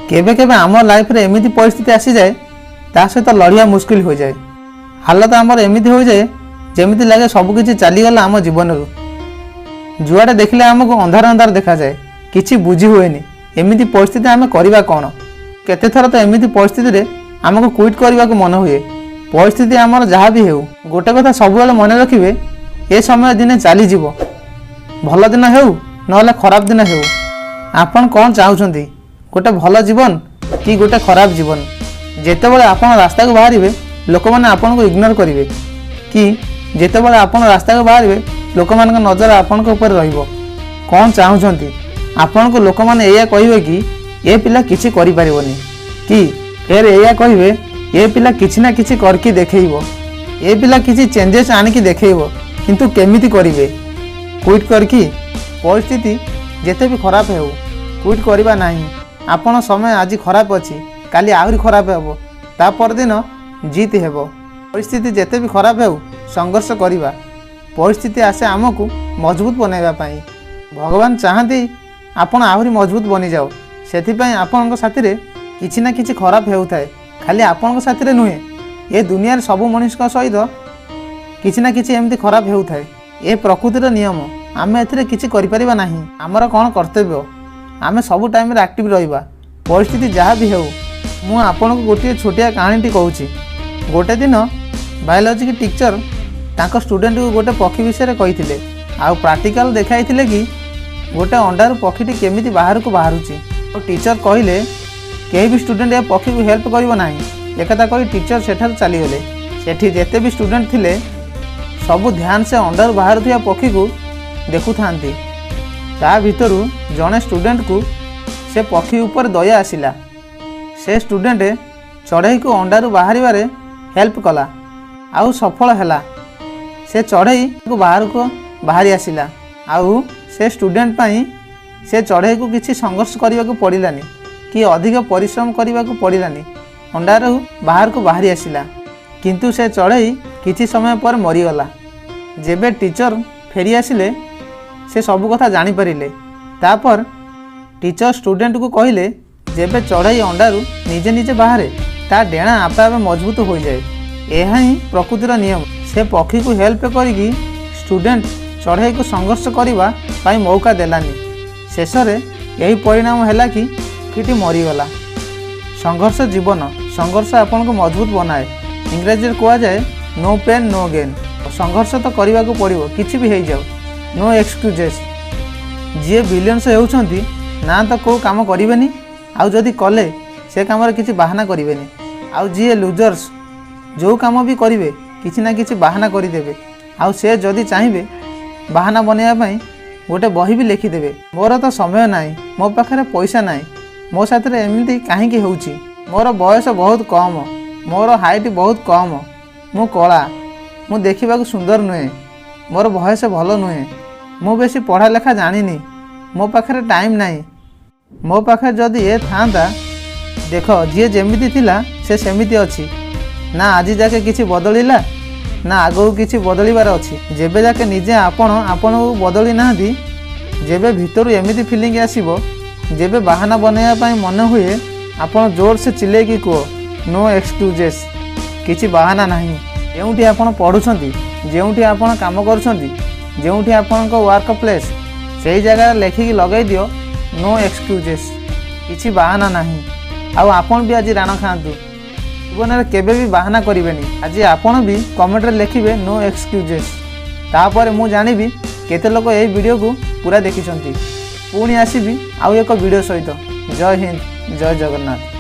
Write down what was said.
केबे केबे आम लाइफ रे एमिति परिस्थिति आसी जाए ता सहित लड़िया मुस्किल हो जाए। हालत आमर एमिति हो जाए जेमिति लगे सबकिछि चलीगला आम जीवन रु। जुआडे देखले आमको अंधार अंधार देखा जाए, किछि बुझी हुएनी एमिति परिस्थिति आमे करिबा कोन। केते थर तो एमिति परिस्थिति रे आमको क्विट करबा को मन हुए। परिस्थिति आमर जहाँ भी हेउ गोटे कथा सब मन रखिए, ए समय दिने चली जीवो, भल दिन हेउ नहले खराब दिन हेउ। आपन कौन चाहउछंती, गोटे भल जीवन कि गोटे खराब जीवन? जेतेबेले आपन रास्ता को बाहरिबे लोक माने आपन को इग्नोर करिवे, कि जेतेबेले आपन रास्ता को बाहरिबे लोक मान को नजर आपन को ऊपर रहिबो। कौन चाहउछंती आपन को लोक माने एया कहिवे कि ए पिला किछि करि परिबोनी, कि फेर एया कहिवे ए पिला किछि ना किछि करके देखैबो, ए पिला किछि चेंजेस आनिकी देखैबो, किंतु केमिति करिवे? क्विट करकी? परिस्थिति जेते भी खराब हेउ क्विट करिबा नाही। आपन समय आज खराब अछि, काली आहुरी खराब हेबो, ता पर दिन जीत हेबो। परिस्थिति जेते भी खराब हेउ संघर्ष करिबा। परिस्थिति आसे आमको मजबूत बनाइबा पई। भगवान चाहती आपन आहुरी मजबूत बनि जाओ। सेथिपई आपनक साथीरे किछि ना किछि खराब हेउथाय, खाली आपनक साथीरे नुहे, ए दुनिया सब मनुष्य सहित किछि ना किछि एमती खराब हेउथाय। ए प्रकृतिर नियम, आमे एथिरे किछि करि परिबा नाही। हमर कोन कर्तव्य, आमे सब टाइम रे एक्टिव रहिबा। परिस्थिति जहाँ भी हेउ। मु आपनको गोटे छोटिया कहानीटी कहूची। गोटे दिन बायोलॉजी की टीचर तांको स्टूडेंट को गोटे पक्षी विषय कही आ प्रैक्टिकल देखाइथिले कि गोटे अंडारू पक्षीटी केमिति बाहर को बाहरुची। तो टीचर कहले केही भी स्टूडेंट ए पक्षी को हेल्प करिवो नाही। एकथा कही टीचर सेठार चली गले। सेठी जेते भी स्टूडेंट थिले सबु ध्यान से अंडारू बाहर थिया पक्षी को देखु थांती। ता भितरु जने स्टूडेंट को से पक्षी ऊपर दया आसिला। से स्टूडेंट चढ़ई को अंडारू बाहरिबारे हेल्प कला, आउ सफल हैला। से चढ़ई को बाहर को बाहरी आसिला, आउ से स्टूडेंट पाई से चढ़ई को किसी संघर्ष करने को पड़िलानी, कि अधिक परिश्रम करने को पड़िलानी। अंडारू बाहर को बाहरी आसिला, किंतु से चढ़ई किछि समय पर मरीगला। जेबे टीचर फेरी आसिले से सब कथा जानी परिले। तापर टीचर स्टूडेंट को कहले जेबे चढ़ई अंडारू निजे निजे बाहरे ता डेणा आपे आपे मजबूत हो जाए। यह ही प्रकृतिर नियम। से पक्षी को हेल्प करिकी स्टूडेंट चढ़ई को संघर्ष करबा पाई मौका देलानी। शेष रे यही परिणाम हैला कि किटी मरीगला। संघर्ष जीवन, संघर्ष आपन को मजबूत बनाए। इंग्रेजी कहा जाए नो पेन नो गेन। संघर्ष तो करने को पड़ो, किसी भी हो जाओ, नो एक्सक्यूजेस। जी बिलियंस होउछंती ना तो कौ काम करेनि, आउ जदि कले से काम किसी बाहाना करेनि। आउ जी लुजर्स जो काम भी करेंगे किसी ना किसी बाहाना करदे। आउ से जदि चाहिए बाहाना बनवाई गोटे बही भी लिखिदेवे। मोर तो समय नाई, मो पाखे पैसा नाई, मो साथ एमती कहीं होउची, मोर बयस बहुत कम, मोर हाइट बहुत कम, मु कला, मु देखा सुंदर नुहे, मोर बयस भल नुहे, मु बेसी पढ़ा लेखा जानी, मो पाखे टाइम नाई। मो पाखे जदि ए था देख जी जेमिति थिला से सेमिति अछि ना। आज जाके किसी बदलिला ना आगू किसी बदलिबार अछि। जेबे जाके निजे आपण को बदली नाहंती, जेबे भितरु एमिति फीलिंग आसीबो, जेबे बाहाना बनैया पई मन हुए, आपण जोर से चिल्ले कि कहो नो एक्सक्यूजेस, किसी बाहाना नाही। जेउठी आपण पढुछंती, जेउठी आपण काम करूछंती, जेउठी आपण को वर्क प्लेस, सेही जगह लेखिकी लगाई दियो नो एक्सक्यूजेस, किसी बाहाना नाही। आउ आपण भी आज राण खातु, जीवन में केबे भी बाहाना करेनि। आज आपण भी कमेंट रे लिखिबे नो एक्सक्यूजेस। तापर मु जानिबी केते लोक ए वीडियो को पूरा देखिछंती। पुणी आसीबी आउ एक वीडियो सहित। जय हिंद, जय जगन्नाथ।